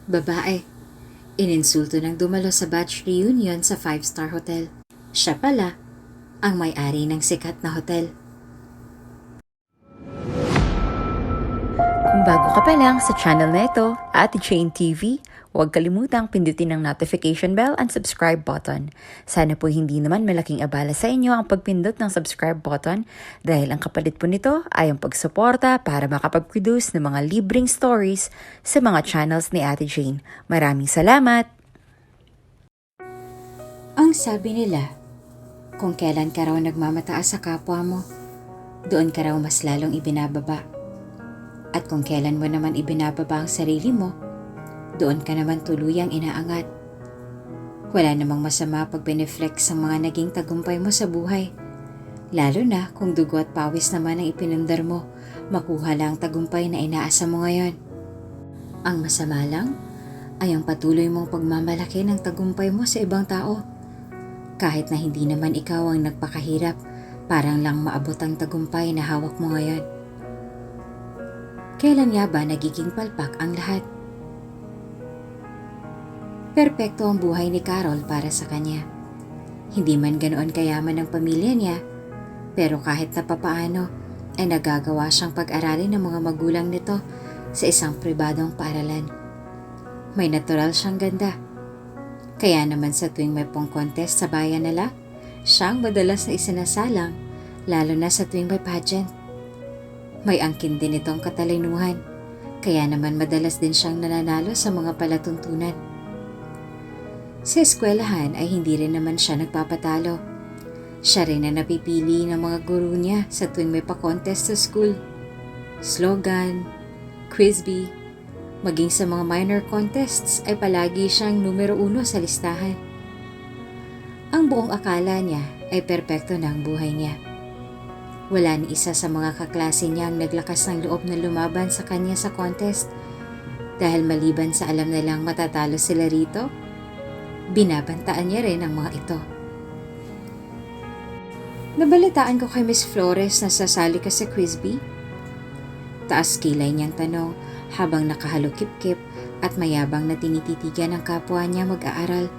Babae, ininsulto ng dumalo sa batch reunion sa five-star hotel. Siya pala ang may-ari ng sikat na hotel. Kung bago ka pa lang sa channel na ito, Ate Jane TV, huwag kalimutang pindutin ang notification bell and subscribe button. Sana po hindi naman malaking abala sa inyo ang pagpindot ng subscribe button dahil ang kapalit po nito ay ang pagsuporta para makapag-produce ng mga libreng stories sa mga channels ni Ate Jane. Maraming salamat! Ang sabi nila, kung kailan ka raw nagmamataas sa kapwa mo, doon ka raw mas lalong ibinababa. At kung kailan mo naman ibinababa ang sarili mo, doon ka naman tuluyang inaangat. Wala namang masama pag bineflex ang mga naging tagumpay mo sa buhay. Lalo na kung dugo at pawis naman ang ipinundar mo, makuha lang ang tagumpay na inaasa mo ngayon. Ang masama lang ay ang patuloy mong pagmamalaki ng tagumpay mo sa ibang tao. Kahit na hindi naman ikaw ang nagpakahirap, parang lang maabot ang tagumpay na hawak mo ngayon. Kailan nga ba nagiging palpak ang lahat? Perpekto ang buhay ni Carol para sa kanya. Hindi man ganoon kayaman ang pamilya niya, pero kahit na papaano ay nagagawa siyang pag-aralin ng mga magulang nito sa isang pribadong paaralan. May natural siyang ganda. Kaya naman sa tuwing may pong contest sa bayan nila, siyang madalas na isinasalang, lalo na sa tuwing may pageant. May angkin din itong katalinuhan, kaya naman madalas din siyang nananalo sa mga palatuntunan. Sa eskwelahan ay hindi rin naman siya nagpapatalo. Siya rin na napipili ng mga guru niya sa tuwing may pa-contest sa school. Slogan, quiz bee, maging sa mga minor contests ay palagi siyang numero 1 sa listahan. Ang buong akala niya ay perpekto na ang buhay niya. Wala ni isa sa mga kaklase niya ang naglakas ng loob na lumaban sa kanya sa contest dahil maliban sa alam nilang matatalo sila rito, binabantaan niya rin ang mga ito. Nabalitaan ko kay Miss Flores na sasali ka sa quiz bee? Taas kilay niyang tanong habang nakahalukip-kip at mayabang na tinititigan ng kapwa niya mag-aaral.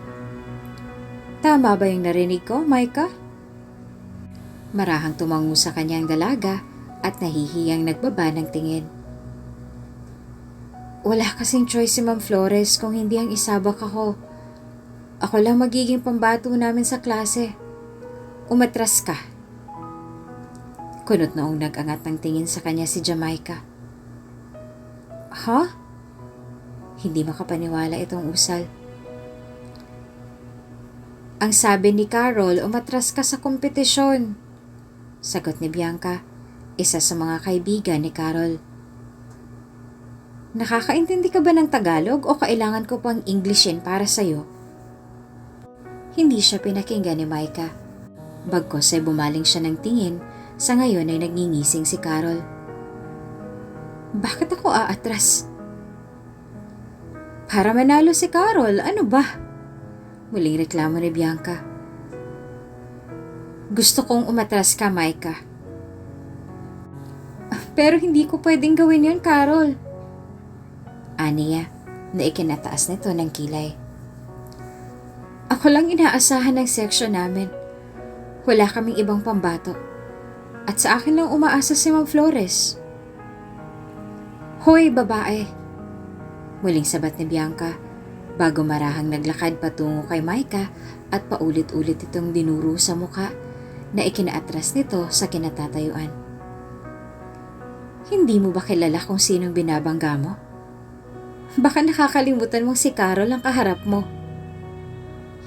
Tama ba yung narinig ko, Micah? Marahang tumango sa kanyang dalaga at nahihiyang nagbaba ng tingin. Wala kasing choice si Ma'am Flores kung hindi ang isabak ako. Ako lang magiging pambato namin sa klase. Umatras ka. Kunot noong nag-angat ng tingin sa kanya si Jamaica. Ha? Hindi makapaniwala itong usal. Ang sabi ni Carol, umatras ka sa kompetisyon. Sagot ni Bianca, isa sa mga kaibigan ni Carol. Nakakaintindi ka ba ng Tagalog o kailangan ko pang Englishin para sa'yo? Hindi siya pinakinggan ni Micah. Bagkos ay bumaling siya ng tingin, sa ngayon ay nagngingising si Carol. Bakit ako aatras? Para manalo si Carol, ano ba? Muling reklamo ni Bianca. Gusto kong umatras ka, Micah. Pero hindi ko pwedeng gawin yun, Carol. Aniya, na ikinataas nito ng kilay. Ako lang inaasahan ng section namin. Wala kaming ibang pambato. At sa akin lang umaasa si Ma'am Flores. Hoy, babae! Muling sabat ni Bianca bago marahang naglakad patungo kay Micah at paulit-ulit itong dinuro sa muka na ikinaatras nito sa kinatatayuan. Hindi mo ba kilala kung sinong binabangga mo? Baka nakakalimutan mong si Carol ang kaharap mo.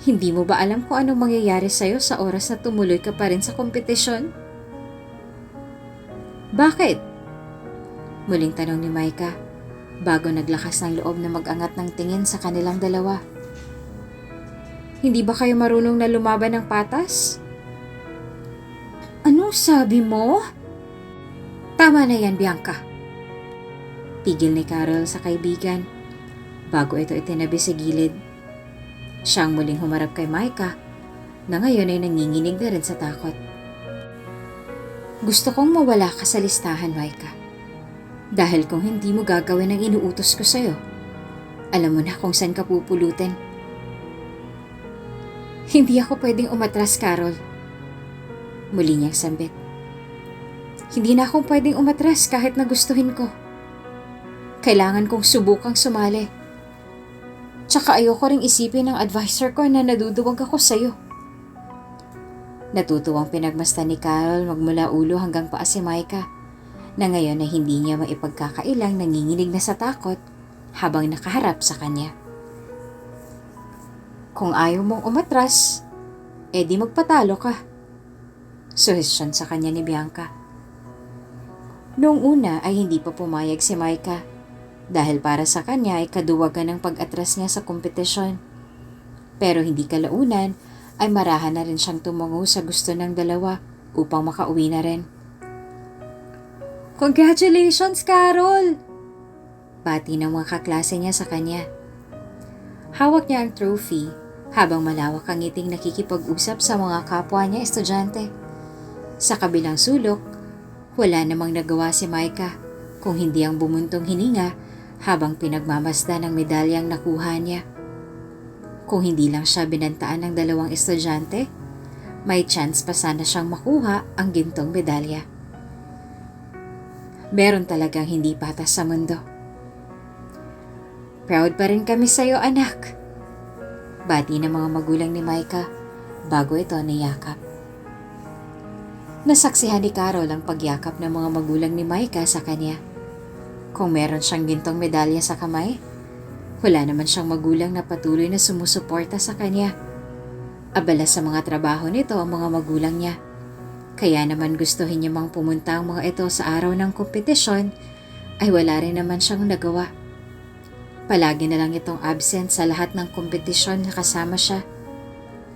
Hindi mo ba alam kung anong mangyayari sa'yo sa oras na tumuloy ka pa rin sa kompetisyon? Bakit? Muling tanong ni Micah bago naglakas ng loob na mag-angat ng tingin sa kanilang dalawa. Hindi ba kayo marunong na lumaban ng patas? Ano sabi mo? Tama na yan, Bianca. Pigil ni Carol sa kaibigan bago ito itinabi sa gilid. Siyang muling humarap kay Micah na ngayon ay nanginginig na rin sa takot. Gusto kong mawala ka sa listahan, Micah. Dahil kung hindi mo gagawin ang inuutos ko sa'yo, Alam mo na kung saan ka pupulutin. Hindi ako pwedeng umatras, Carol. Muli niyang sambit. Hindi na akong pwedeng umatras kahit na gustuhin ko. Kailangan kong subukang sumali. Tsaka ayoko ring isipin ng advisor ko na naduduwag ako sa'yo. Natutuwang pinagmasdan ni Carol magmula ulo hanggang paa si Micah, na ngayon ay hindi niya maipagkakailang nanginginig na sa takot habang nakaharap sa kanya. Kung ayaw mong umatras, edi magpatalo ka. Suhestyon sa kanya ni Bianca. Noong una ay hindi pa pumayag si Micah dahil para sa kanya ay kaduwagan ng pag-atras niya sa kompetisyon. Pero hindi kalaunan ay marahan na rin siyang tumungo sa gusto ng dalawa upang makauwi na rin. Congratulations, Carol! Bati ng mga kaklase niya sa kanya. Hawak niya ang trophy habang malawak ang ngiting nakikipag-usap sa mga kapwa niya estudyante. Sa kabilang sulok, wala namang nagawa si Micah kung hindi ang bumuntong hininga habang pinagmamasdan ng medalyang nakuha niya. Kung hindi lang siya binantaan ng dalawang estudyante, may chance pa sana siyang makuha ang gintong medalya. Meron talagang hindi patas sa mundo. Proud pa rin kami sa'yo, anak. Bati ng mga magulang ni Micah bago ito niyakap. Nasaksihan ni Carol ang pagyakap ng mga magulang ni Micah sa kanya. Kung meron siyang gintong medalya sa kamay, wala naman siyang magulang na patuloy na sumusuporta sa kanya. Abala sa mga trabaho nito ang mga magulang niya. Kaya naman gustuhin niya mang pumunta ang mga ito sa araw ng kompetisyon, ay wala rin naman siyang nagawa. Palagi na lang itong absent sa lahat ng kompetisyon na kasama siya.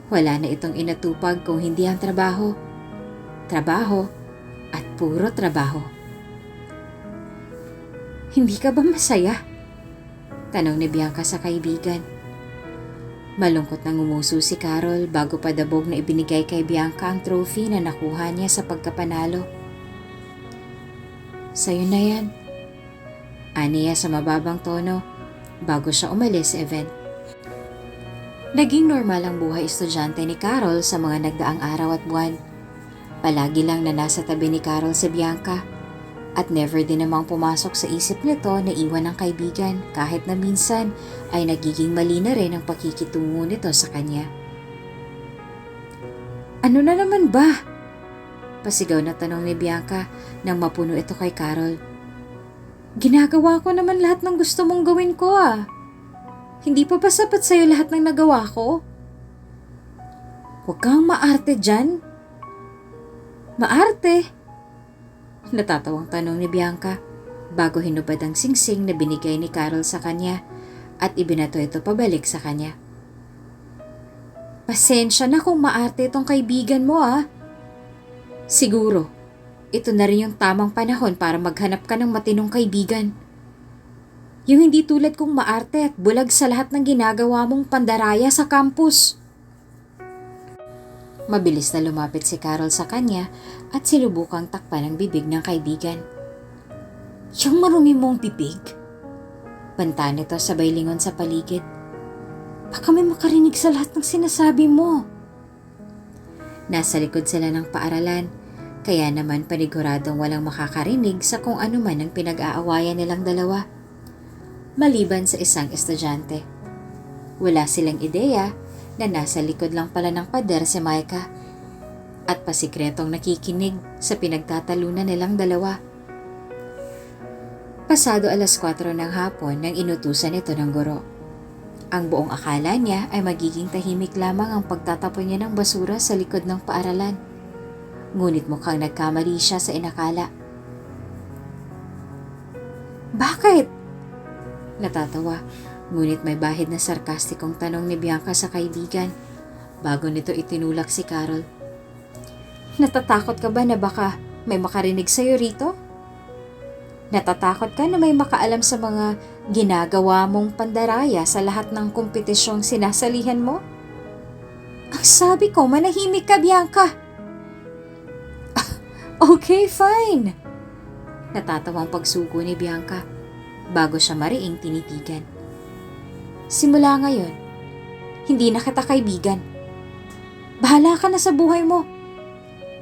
Wala na itong inatupag kung hindi ang trabaho. Trabaho at puro trabaho. Hindi ka ba masaya? Tanong ni Bianca sa kaibigan. Malungkot nang umuso si Carol bago padabog na ibinigay kay Bianca ang trophy na nakuha niya sa pagkapanalo. Sa'yo na yan. Aniya sa mababang tono bago siya umalis sa event. Naging normal ang buhay estudyante ni Carol sa mga nagdaang araw at buwan. Palagi lang na nasa tabi ni Carol si Bianca at never din namang pumasok sa isip nito na iwan ang kaibigan kahit na minsan ay nagiging mali na rin ang pakikitungo nito sa kanya. Ano na naman ba? Pasigaw na tanong ni Bianca nang mapuno ito kay Carol. Ginagawa ko naman lahat ng gusto mong gawin ko ah. Hindi pa ba sapat sa'yo lahat ng nagawa ko? Huwag kang maarte dyan. Maarte? Natatawang tanong ni Bianca bago hinubad ang singsing na binigay ni Carol sa kanya at ibinato ito pabalik sa kanya. Pasensya na kung maarte itong kaibigan mo ah. Siguro, ito na rin yung tamang panahon para maghanap ka ng matinong kaibigan. Yung hindi tulad kong maarte at bulag sa lahat ng ginagawa mong pandaraya sa campus. Mabilis na lumapit si Carol sa kanya at silubukang takpan ang bibig ng kaibigan. Yung marumi mong bibig? Banta nito sabay lingon sa paligid. Baka may makarinig sa lahat ng sinasabi mo. Nasa likod sila ng paaralan, kaya naman paniguradong walang makakarinig sa kung ano man ang pinag-aawayan nilang dalawa. Maliban sa isang estudyante. Wala silang ideya na nasa likod lang pala ng pader si Micah at pasikretong nakikinig sa pinagtatalunan nilang dalawa. Pasado 4:00 ng hapon nang inutusan ito ng guro. Ang buong akala niya ay magiging tahimik lamang ang pagtatapon niya ng basura sa likod ng paaralan. Ngunit mukhang nagkamali siya sa inakala. Bakit? Natatawa. Ngunit may bahid na sarkastikong tanong ni Bianca sa kaibigan bago nito itinulak si Carol. Natatakot ka ba na baka may makarinig sa'yo rito? Natatakot ka na may makaalam sa mga ginagawa mong pandaraya sa lahat ng kompetisyong sinasalihan mo? Ang sabi ko, manahimik ka, Bianca! Okay, fine! Natatawang pagsugo ni Bianca bago siya mariing tinitigan. Simula ngayon, hindi na kita kaibigan. Bahala ka na sa buhay mo.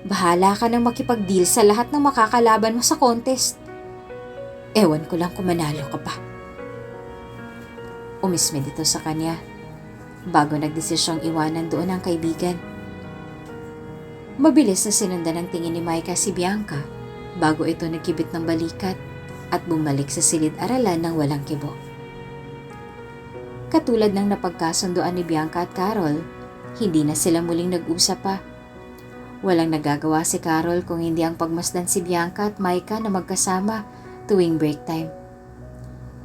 Bahala ka nang makipag-deal sa lahat ng makakalaban mo sa contest. Ewan ko lang kung manalo ka pa. Umismid ito sa kanya bago nagdesisyong iwanan doon ang kaibigan. Mabilis na sinundan ng tingin ni Micah si Bianca bago ito nagkibit ng balikat at bumalik sa silid-aralan ng walang kibo. Katulad ng napagkasundoan ni Bianca at Carol, hindi na sila muling nag-usap pa. Walang nagagawa si Carol kung hindi ang pagmasdan si Bianca at Micah na magkasama tuwing break time.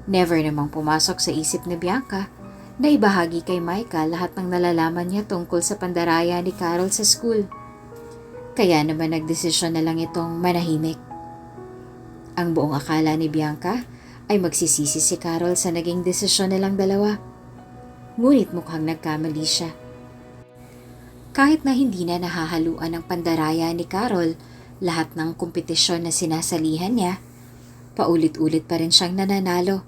Never namang pumasok sa isip ni Bianca na ibahagi kay Micah lahat ng nalalaman niya tungkol sa pandaraya ni Carol sa school. Kaya naman nagdesisyon na lang itong manahimik. Ang buong akala ni Bianca ay magsisisi si Carol sa naging desisyon nilang dalawa. Ngunit mukhang nagkamali siya. Kahit na hindi na nahahaluan ng pandaraya ni Carol lahat ng kompetisyon na sinasalihan niya, paulit-ulit pa rin siyang nananalo.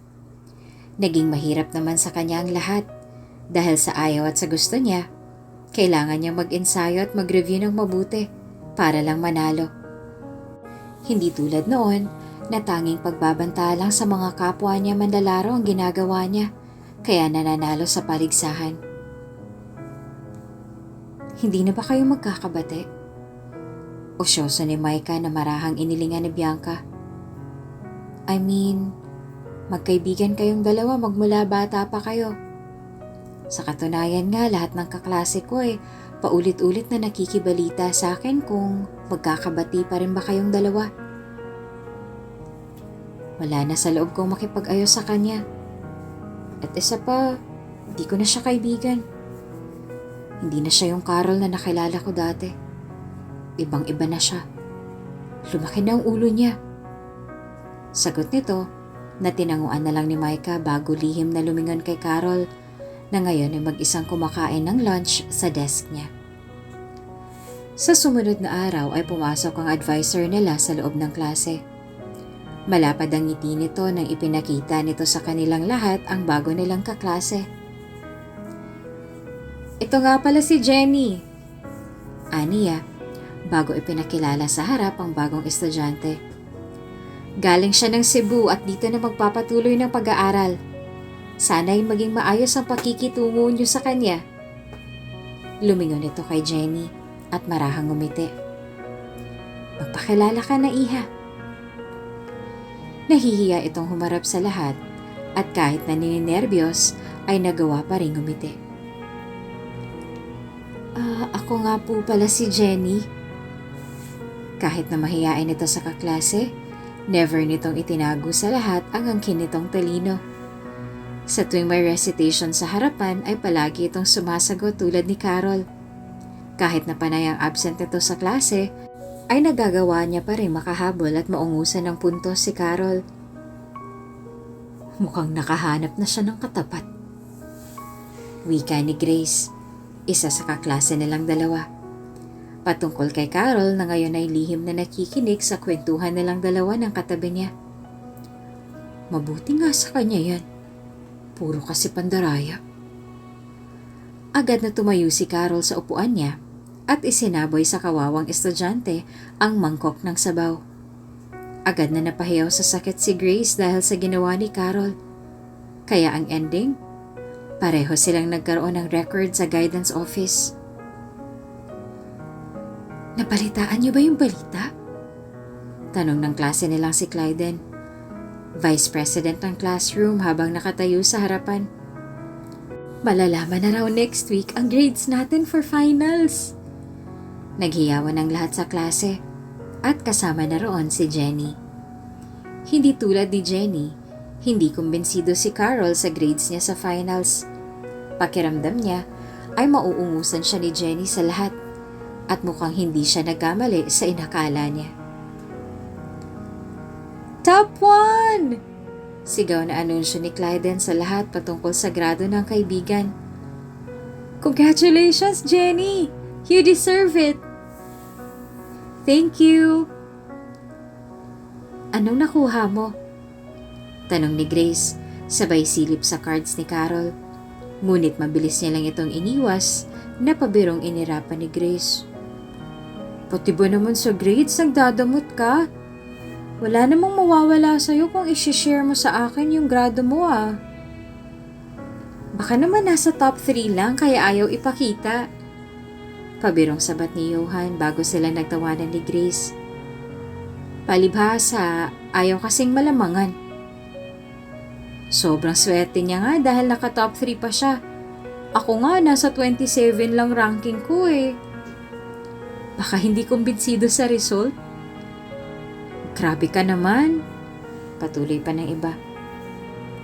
Naging mahirap naman sa kanya ang lahat dahil sa ayaw at sa gusto niya. Kailangan niyang mag-ensayo at mag-review ng mabuti para lang manalo. Hindi tulad noon na tanging pagbabanta lang sa mga kapwa niya manlalaro ang ginagawa niya, kaya nananalo sa paligsahan. Hindi na ba kayo magkakabate? Osyoso ni Micah na marahang inilingan ni Bianca. I mean, magkaibigan kayong dalawa magmula bata pa kayo. Sa katunayan nga, lahat ng kaklase ko paulit-ulit na nakikibalita sa akin kung magkakabati pa rin ba kayong dalawa. Wala na sa loob kong makipag-ayos sa kanya. At isa pa, hindi ko na siya kaibigan. Hindi na siya yung Carol na nakilala ko dati. Ibang-iba na siya. Lumaki na ang ulo niya. Sagot nito na tinanguan na lang ni Micah bago lihim na lumingon kay Carol na ngayon ay mag-isang kumakain ng lunch sa desk niya. Sa sumunod na araw ay pumasok ang advisor nila sa loob ng klase. Malapad ang ngiti nito nang ipinakita nito sa kanilang lahat ang bago nilang kaklase. Ito nga pala si Jenny, aniya, bago ipinakilala sa harap ang bagong estudyante. Galing siya ng Cebu at dito na magpapatuloy ng pag-aaral. Sana'y maging maayos ang pakikitungo niyo sa kanya. Lumingon ito kay Jenny at marahang ngumiti. Magpakilala ka na, iha. Nahihiya itong humarap sa lahat at kahit na nininerbiyos ay nagawa pa rin ngumiti. Ako nga po pala si Jenny. Kahit na mahiyain ito sa kaklase, never nitong itinago sa lahat ang angkin nitong talino. Sa tuwing may recitation sa harapan ay palagi itong sumasagot tulad ni Carol. Kahit na panay ang absent ito sa klase, ay nagagawa niya pa rin makahabol at maungusan ng puntos si Carol. Mukhang nakahanap na siya ng katapat. Wika ni Grace, isa sa kaklase nilang dalawa. Patungkol kay Carol na ngayon ay lihim na nakikinig sa kwentuhan nilang dalawa ng katabi niya. Mabuti nga sa kanya yan. Puro kasi pandaraya. Agad na tumayo si Carol sa upuan niya at isinaboy sa kawawang estudyante ang mangkok ng sabaw. Agad na napahiyaw sa sakit si Grace dahil sa ginawa ni Carol. Kaya ang ending, pareho silang nagkaroon ng record sa guidance office. Nabalitaan niyo ba yung balita? Tanong ng klase nilang si Clyden, Vice President ng classroom habang nakatayo sa harapan. Malalaman na raw next week ang grades natin for finals. Naghiyawan ang lahat sa klase at kasama na roon si Jenny. Hindi tulad ni Jenny, hindi kumbinsido si Carol sa grades niya sa finals. Pakiramdam niya ay mauungusan siya ni Jenny sa lahat at mukhang hindi siya nagkamali sa inakala niya. Top 1! Sigaw na anunsyo ni Clyden sa lahat patungkol sa grado ng kaibigan. Congratulations, Jenny! You deserve it! Thank you! Anong nakuha mo? Tanong ni Grace, sabay silip sa cards ni Carol. Ngunit mabilis niya lang itong iniwas na pabirong inirapan ni Grace. Pati ba naman sa grades nagdadamot ka? Wala namang mawawala sa'yo kung isi-share mo sa akin yung grado mo ah. Baka naman nasa top 3 lang kaya ayaw ipakita. Pabirong sabat ni Johan bago sila nagtawanan ni Grace. Palibhasa, ayaw kasing malamangan. Sobrang swerte niya nga dahil naka top 3 pa siya. Ako nga nasa 27 lang ranking ko eh. Baka hindi kumbinsido sa result? Grabe ka naman. Patuloy pa ng iba.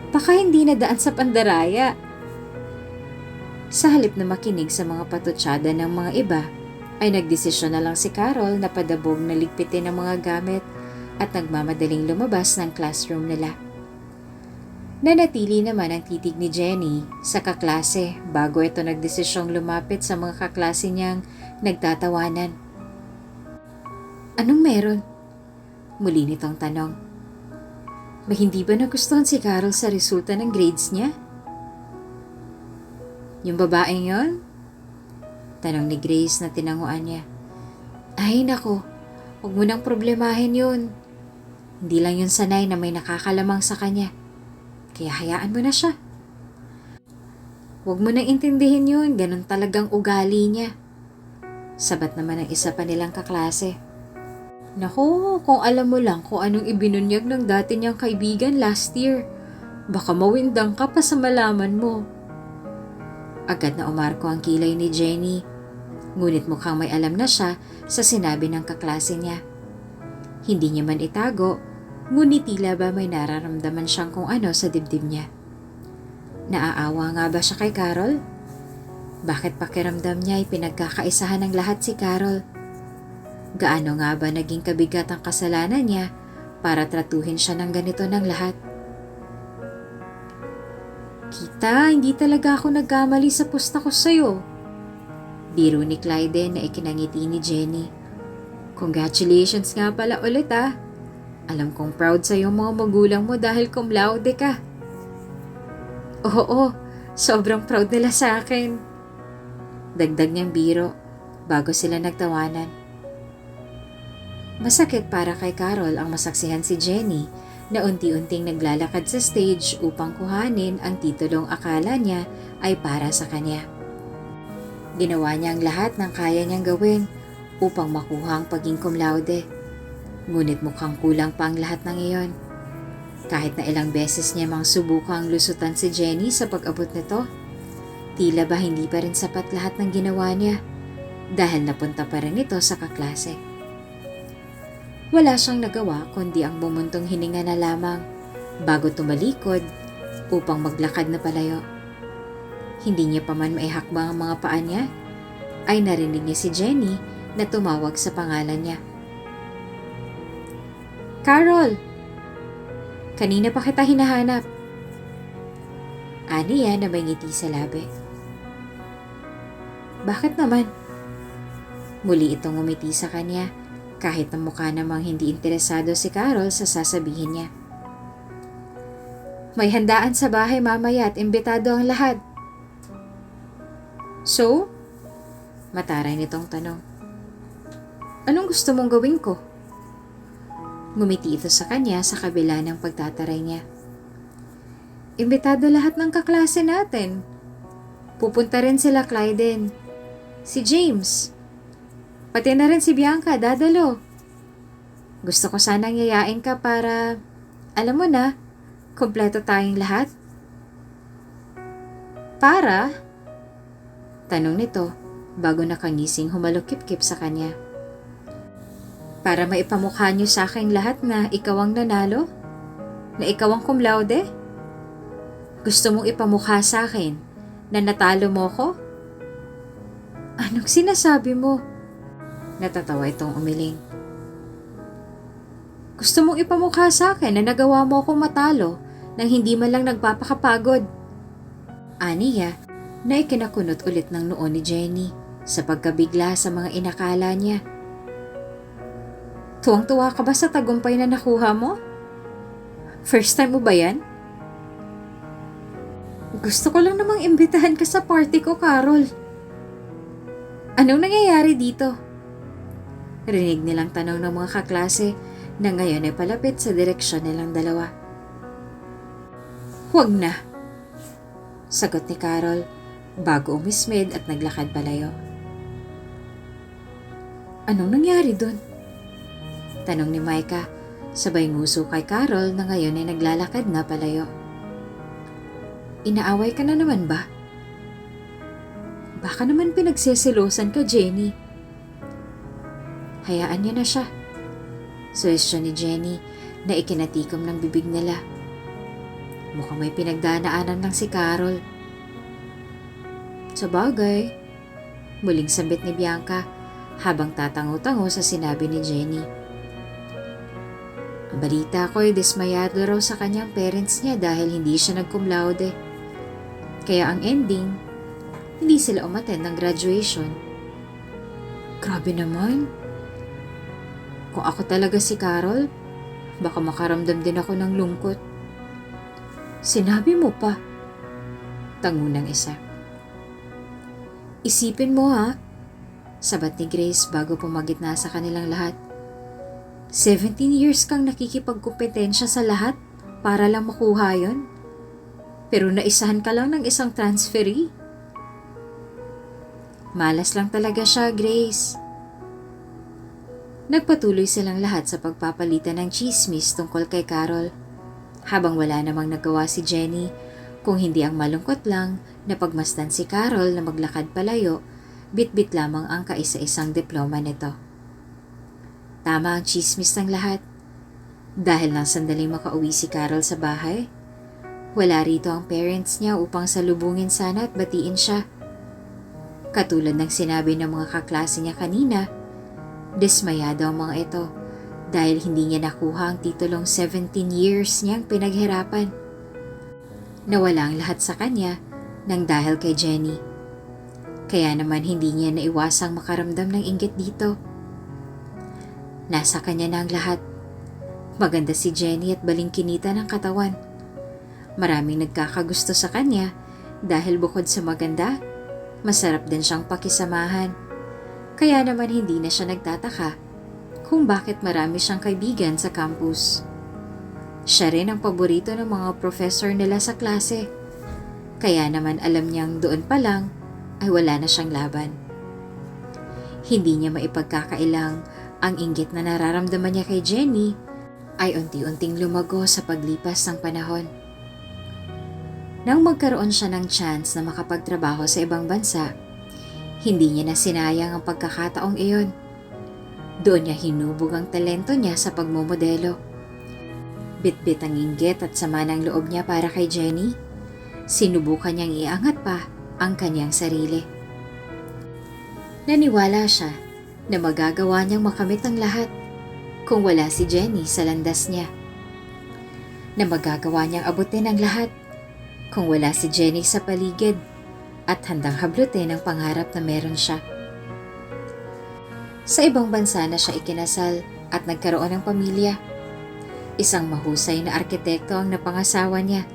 Baka hindi nadaan sa pandaraya. Sa halip na makinig sa mga patutsada ng mga iba, ay nagdesisyon na lang si Carol na padabog na ligpitin ang mga gamit at nagmamadaling lumabas ng classroom nila. Nanatili naman ang titig ni Jenny sa kaklase bago ito nagdesisyong lumapit sa mga kaklase niyang nagtatawanan. Anong meron? Muli nitong tanong. May hindi ba nagustuhan si Carol sa resulta ng grades niya? Yung babaeng yon? Tanong ni Grace na tinanguan niya. Ay nako, huwag mo nang problemahin yun. Hindi lang yun sanay na may nakakalamang sa kanya. Kaya hayaan mo na siya. Huwag mo nang intindihin yun, ganun talagang ugali niya. Sabat naman ang isa pa nilang kaklase. Naku, kung alam mo lang kung anong ibinunyag ng dati niyang kaibigan last year, baka mawindang ka pa sa malaman mo. Agad na umarko ang kilay ni Jenny, ngunit mukhang may alam na siya sa sinabi ng kaklase niya. Hindi niya man itago, ngunit tila ba may nararamdaman siyang kung ano sa dibdib niya. Naaawa nga ba siya kay Carol? Bakit pakiramdam niya ay pinagkakaisahan ng lahat si Carol? Gaano nga ba naging kabigat ang kasalanan niya para tratuhin siya ng ganito ng lahat? Kita, hindi talaga ako nagkamali sa pusta ko sa'yo. Biro ni Clyde na ikinangiti ni Jenny. Congratulations nga pala ulit ah. Alam kong proud sa'yo mga magulang mo dahil cum laude ka. Oo, sobrang proud nila sa akin. Dagdag niyang biro bago sila nagtawanan. Masakit para kay Carol ang masaksihan si Jenny na unti-unting naglalakad sa stage upang kuhanin ang titulong akala niya ay para sa kanya. Ginawa niya ang lahat ng kaya niyang gawin upang makuha ang pagiging cum laude. Ngunit mukhang kulang pa ang lahat ng iyon. Kahit na ilang beses niya mang subukang lusutan si Jenny sa pag-abot nito, tila ba hindi pa rin sapat lahat ng ginawa niya dahil napunta pa rin ito sa kaklase. Wala siyang nagawa kundi ang bumuntong hininga na lamang bago tumalikod upang maglakad na palayo. Hindi niya pa man maihakbang ang mga paa niya, ay narinig niya si Jenny na tumawag sa pangalan niya. Carol! Kanina pa kita hinahanap. Aniya na may ngiti sa labi. Bakit naman? Muli itong umiti sa kanya kahit na mukha namang hindi interesado si Carol sa sasabihin niya. May handaan sa bahay mamaya at imbitado ang lahat. So? Mataray nitong tanong. Anong gusto mong gawin ko? Ngumiti ito sa kanya sa kabila ng pagtataray niya. Imbitado lahat ng kaklase natin. Pupunta rin sila Clyden, si James, pati na rin si Bianca, dadalo. Gusto ko sanang yayain ka para, alam mo na, kumpleto tayong lahat. Para? Tanong nito bago nakangising humalukip-kip sa kanya. Para maipamukha niyo sa akin lahat na ikaw ang nanalo? Na ikaw ang cum laude? Gusto mong ipamukha sa akin na natalo mo ko? Anong sinasabi mo? Natatawa itong umiling. Gusto mong ipamukha sa akin na nagawa mo akong matalo nang hindi man lang nagpapakapagod. Aniya na ikinakunot ulit ng noo ni Jenny sa pagkabigla sa mga inakala niya. Tuwang-tuwa ka ba sa tagumpay na nakuha mo? First time mo ba yan? Gusto ko lang namang imbitahan ka sa party ko, Carol. Anong nangyayari dito? Rinig nilang tanong ng mga kaklase na ngayon ay palapit sa direksyon nilang dalawa. Huwag na, sagot ni Carol bago umismid at naglakad palayo. Anong nangyari dun? Tanong ni Micah, sabay nguso kay Carol na ngayon ay naglalakad na palayo. Inaaway ka na naman ba? Baka naman pinagseselosan ka, Jenny. Hayaan niyo na siya. Suwestyon ni Jenny na ikinatikom ng bibig nila. Mukhang may pinagdanaanan lang si Carol. Sa bagay, muling sambit ni Bianca habang tatango-tango sa sinabi ni Jenny. Ang balita ko ay dismayado raw sa kanyang parents niya dahil hindi siya nag-cum laude. Kaya ang ending, hindi sila umattend ng graduation. Grabe naman. Kung ako talaga si Carol, baka makaramdam din ako ng lungkot. Sinabi mo pa. Tango ng isa. Isipin mo ha, sabat ni Grace bago pumagitna sa kanilang lahat. 17 years kang nakikipagkumpetensya sa lahat para lang makuha yon. Pero naisahan ka lang ng isang transferee. Malas lang talaga siya, Grace. Nagpatuloy silang lahat sa pagpapalitan ng chismis tungkol kay Carol, habang wala namang nagawa si Jenny kung hindi ang malungkot lang na pagmasdan si Carol na maglakad palayo, bit-bit lamang ang kaisa-isang diploma nito. Tama ang chismis ng lahat. Dahil nang sandaling makauwi si Carol sa bahay, wala rito ang parents niya upang salubungin sana at batiin siya. Katulad ng sinabi ng mga kaklase niya kanina, dismayado ang mga ito dahil hindi niya nakuha ang titulong 17 years niyang pinaghirapan. Nawala ang lahat sa kanya nang dahil kay Jenny. Kaya naman hindi niya naiwasang makaramdam ng inggit dito. Nasa kanya na ang lahat. Maganda si Jenny at balingkinita ng katawan. Maraming nagkakagusto sa kanya dahil bukod sa maganda, masarap din siyang pakisamahan. Kaya naman hindi na siya nagtataka kung bakit marami siyang kaibigan sa campus. Siya rin ang paborito ng mga professor nila sa klase. Kaya naman alam niyang doon pa lang ay wala na siyang laban. Hindi niya maipagkakailang ang inggit na nararamdaman niya kay Jenny ay unti-unting lumago sa paglipas ng panahon. Nang magkaroon siya ng chance na makapagtrabaho sa ibang bansa, hindi niya na sinayang ang pagkakataong iyon. Doon niya hinubog ang talento niya sa pagmomodelo. Bit-bit ang inggit at sama ng loob niya para kay Jenny, sinubukan niyang iangat pa ang kanyang sarili. Naniwala siya na magagawa niyang makamit ang lahat kung wala si Jenny sa landas niya. Na magagawa niyang abutin ang lahat kung wala si Jenny sa paligid at handang hablutin ang pangarap na meron siya. Sa ibang bansa na siya ikinasal at nagkaroon ng pamilya. Isang mahusay na arkitekto ang napangasawa niya.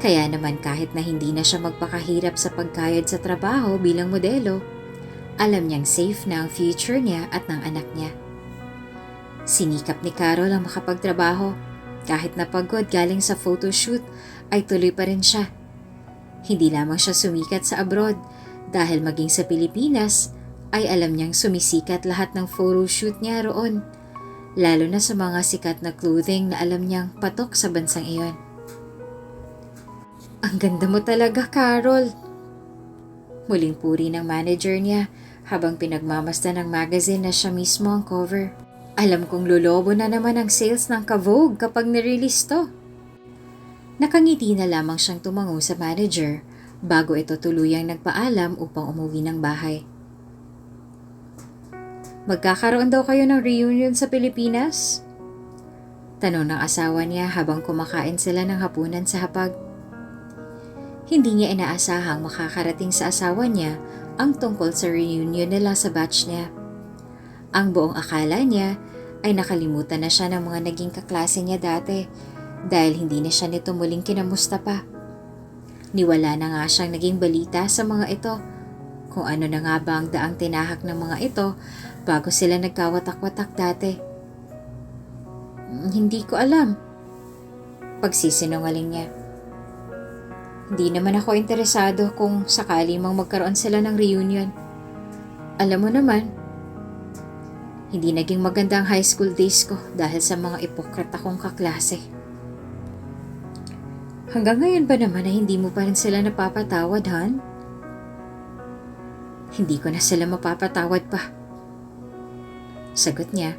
Kaya naman kahit na hindi na siya magpakahirap sa pagkayod sa trabaho bilang modelo, alam niyang safe na ang future niya at ng anak niya. Sinikap ni Carol ang makapagtrabaho. Kahit napagod galing sa photoshoot ay tuloy pa rin siya. Hindi lamang siya sumikat sa abroad dahil maging sa Pilipinas ay alam niyang sumisikat lahat ng photoshoot niya roon. Lalo na sa mga sikat na clothing na alam niyang patok sa bansang iyon. Ang ganda mo talaga, Carol. Muling puri ng manager niya habang pinagmamasdan ng magazine na siya mismo ang cover. Alam kong lolobo na naman ang sales ng Ka-Vogue kapag nirelease to. Nakangiti na lamang siyang tumango sa manager bago ito tuluyang nagpaalam upang umuwi ng bahay. Magkakaroon daw kayo ng reunion sa Pilipinas? Tanong ng asawa niya habang kumakain sila ng hapunan sa hapag. Hindi niya inaasahang makakarating sa asawa niya ang tungkol sa reunion nila sa batch niya. Ang buong akala niya ay nakalimutan na siya ng mga naging kaklase niya dati dahil hindi na siya nito muling kinamusta pa. Niwala na nga siyang naging balita sa mga ito. Kung ano na nga ba ang daang tinahak ng mga ito bago sila nagkawatak-watak dati. Hindi ko alam. Pagsisinungaling niya. Hindi naman ako interesado kung sakali mang magkaroon sila ng reunion. Alam mo naman, hindi naging maganda ang high school days ko dahil sa mga ipokrita kong kaklase. Hanggang ngayon ba naman ay hindi mo pa rin sila napapatawad, Han? Hindi ko na sila mapapatawad pa. Sagot niya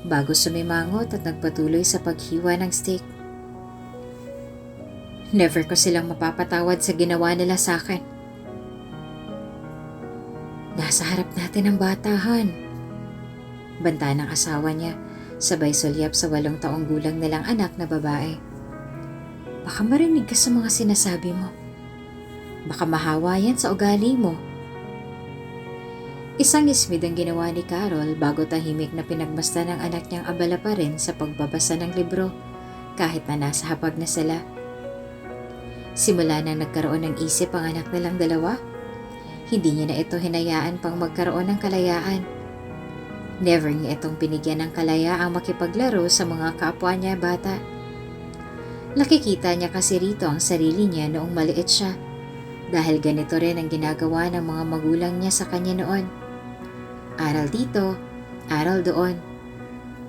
bago sumimangot at nagpatuloy sa paghiwa ng steak. Never ko silang mapapatawad sa ginawa nila sa akin. Nasa harap natin ang batahan. Banta ng asawa niya, sabay sulyap sa 8 taong gulang nilang anak na babae. Baka marinig ka sa mga sinasabi mo. Baka mahawa yan sa ugali mo. Isang ismid ang ginawa ni Carol bago tahimik na pinagmasdan ng anak niyang abala pa rin sa pagbabasa ng libro kahit na nasa hapag na sila. Simula nang nagkaroon ng isip ang anak nilang dalawa, hindi niya na ito hinayaan pang magkaroon ng kalayaan. Never niya itong binigyan ng kalayaang makipaglaro sa mga kapwa niya bata. Nakikita niya kasi rito ang sarili niya noong maliit siya dahil ganito rin ang ginagawa ng mga magulang niya sa kanya noon. Aral dito, aral doon.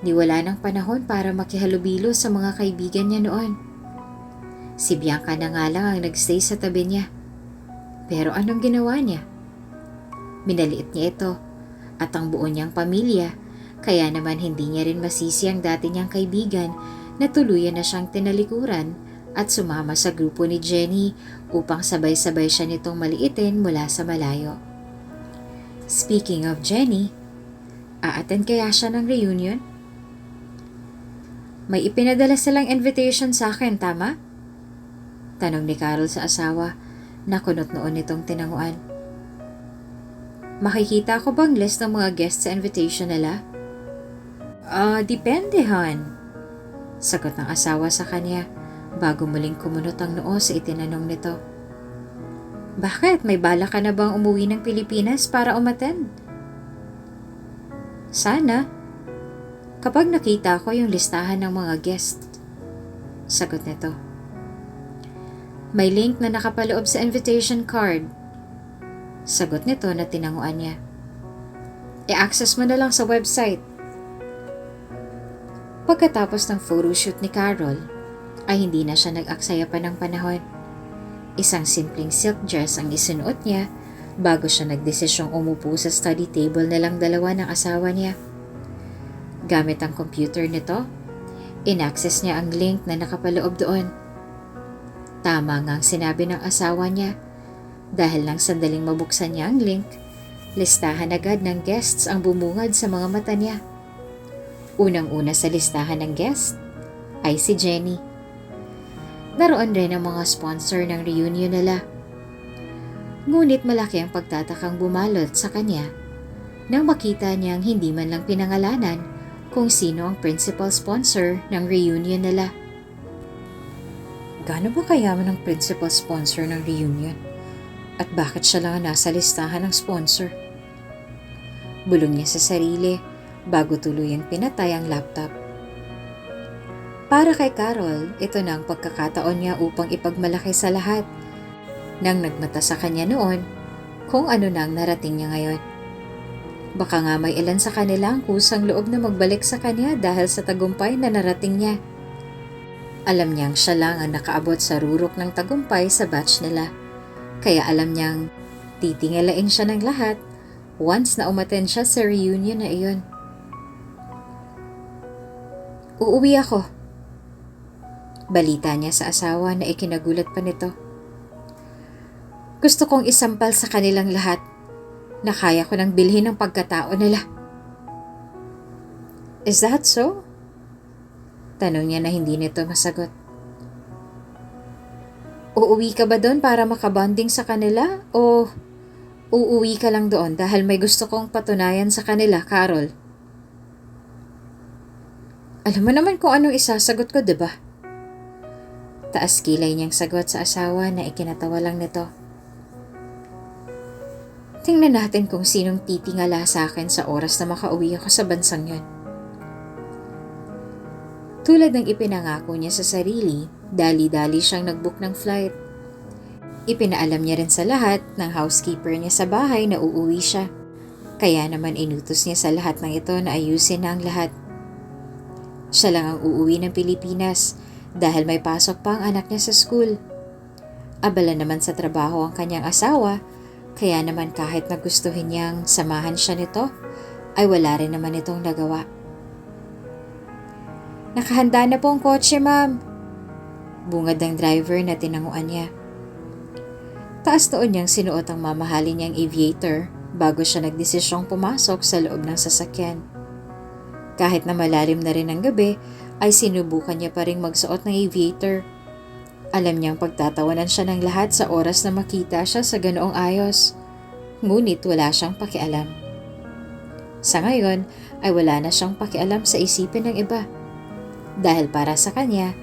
Niwala ng panahon para makihalubilo sa mga kaibigan niya noon. Si Bianca na nga lang ang nagstay sa tabi niya. Pero anong ginawa niya? Minaliit niya ito at ang buo niyang pamilya, kaya naman hindi niya rin masisi ang dati niyang kaibigan na tuluyan na siyang tinalikuran at sumama sa grupo ni Jenny upang sabay-sabay siya nitong maliitin mula sa malayo. Speaking of Jenny, aattend kaya siya ng reunion? May ipinadala silang invitation sa akin, tama? Tanong ni Carol sa asawa na kunot noon nitong tinanguan. Makikita ko bang list ng mga guests sa invitation nila? Depende, Han. Sagot ng asawa sa kanya bago muling kumunot ang noo sa itinanong nito. Bakit? May bala ka na bang umuwi ng Pilipinas para umattend? Sana. Kapag nakita ko yung listahan ng mga guest. Sagot nito. May link na nakapaloob sa invitation card. Sagot nito na tinanguan niya. I-access mo na lang sa website. Pagkatapos ng photoshoot ni Carol, ay hindi na siya nag-aksaya pa ng panahon. Isang simpleng silk dress ang isunuot niya bago siya nagdesisyong umupo sa study table na lang dalawa ng asawa niya. Gamit ang computer nito, in-access niya ang link na nakapaloob doon. Tama nga ang sinabi ng asawa niya. Dahil lang sandaling mabuksan niya ang link, listahan agad ng guests ang bumungad sa mga mata niya. Unang-una sa listahan ng guest ay si Jenny. Naroon rin ang mga sponsor ng reunion nila. Ngunit malaki ang pagtatakang bumalot sa kanya nang makita niyang hindi man lang pinangalanan kung sino ang principal sponsor ng reunion nila. Gaano ba kayaman ang principal sponsor ng reunion? At bakit siya lang nasa listahan ng sponsor? Bulong niya sa sarili bago tuluyang pinatay ang laptop. Para kay Carol, ito na ang pagkakataon niya upang ipagmalaki sa lahat nang nagmata sa kanya noon kung ano na ang narating niya ngayon. Baka nga may ilan sa kanila ang kusang loob na magbalik sa kanya dahil sa tagumpay na narating niya. Alam niyang siya lang ang nakaabot sa rurok ng tagumpay sa batch nila. Kaya alam niyang titingalain siya ng lahat once na umattend siya sa reunion na iyon. Uuwi ako. Balita niya sa asawa na ikinagulat pa nito. Gusto kong isampal sa kanilang lahat na kaya ko nang bilhin ang pagkatao nila. Is that so? Tanong niya na hindi nito masagot. Uuwi ka ba doon para makabonding sa kanila o uuwi ka lang doon dahil may gusto kong patunayan sa kanila, Carol? Alam mo naman kung anong isasagot ko, diba? Taas kilay niyang sagot sa asawa na ikinatawa lang nito. Tingnan natin kung sinong titingala sa akin sa oras na makauwi ako sa bansang yon. Tulad ng ipinangako niya sa sarili, dali-dali siyang nag-book ng flight. Ipinaalam niya rin sa lahat ng housekeeper niya sa bahay na uuwi siya. Kaya naman inutos niya sa lahat ng ito na ayusin na ang lahat. Siya lang ang uuwi ng Pilipinas dahil may pasok pa ang anak niya sa school. Abala naman sa trabaho ang kanyang asawa, kaya naman kahit nagustuhin niyang samahan siya nito, ay wala rin naman itong nagawa. Nakahanda na po ang kotse, ma'am. Bungad ng driver na tinanguan niya. Taas noon niyang sinuot ang mamahalin niyang aviator bago siya nagdesisyong pumasok sa loob ng sasakyan. Kahit na malalim na rin ang gabi, ay sinubukan niya pa rin magsuot ng aviator. Alam niyang pagtatawanan siya ng lahat sa oras na makita siya sa ganoong ayos. Ngunit wala siyang pakialam. Sa ngayon ay wala na siyang pakialam sa isipin ng iba. Dahil para sa kanya,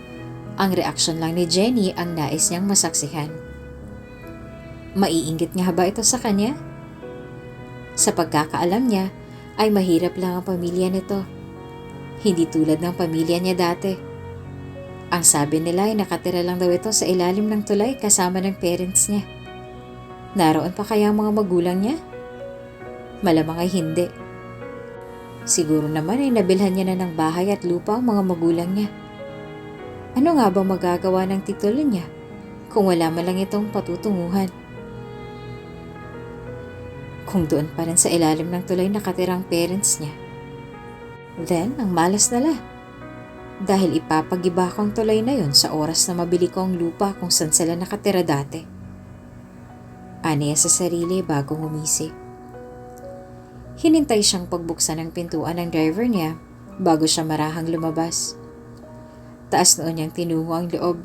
ang reaksyon lang ni Jenny ang nais niyang masaksihan. Maiinggit nga ba ito sa kanya? Sa pagkakaalam niya, ay mahirap lang ang pamilya nito. Hindi tulad ng pamilya niya dati. Ang sabi nila ay nakatira lang daw ito sa ilalim ng tulay kasama ng parents niya. Naroon pa kaya ang mga magulang niya? Malamang ay hindi. Siguro naman ay nabilhan niya na ng bahay at lupa ang mga magulang niya. Ano nga ba magagawa ng titulo niya kung wala man lang itong patutunguhan? Kung doon pa rin sa ilalim ng tulay nakatirang parents niya, then ang malas nala. Dahil ipapagiba ko ang tulay na yon sa oras na mabili ko ang lupa kung saan sila nakatira dati. Aniya sa sarili bago ngumisi. Hinintay siyang pagbuksan ng pintuan ng driver niya bago siya marahang lumabas. Taas noon niyang tinungo ang loob.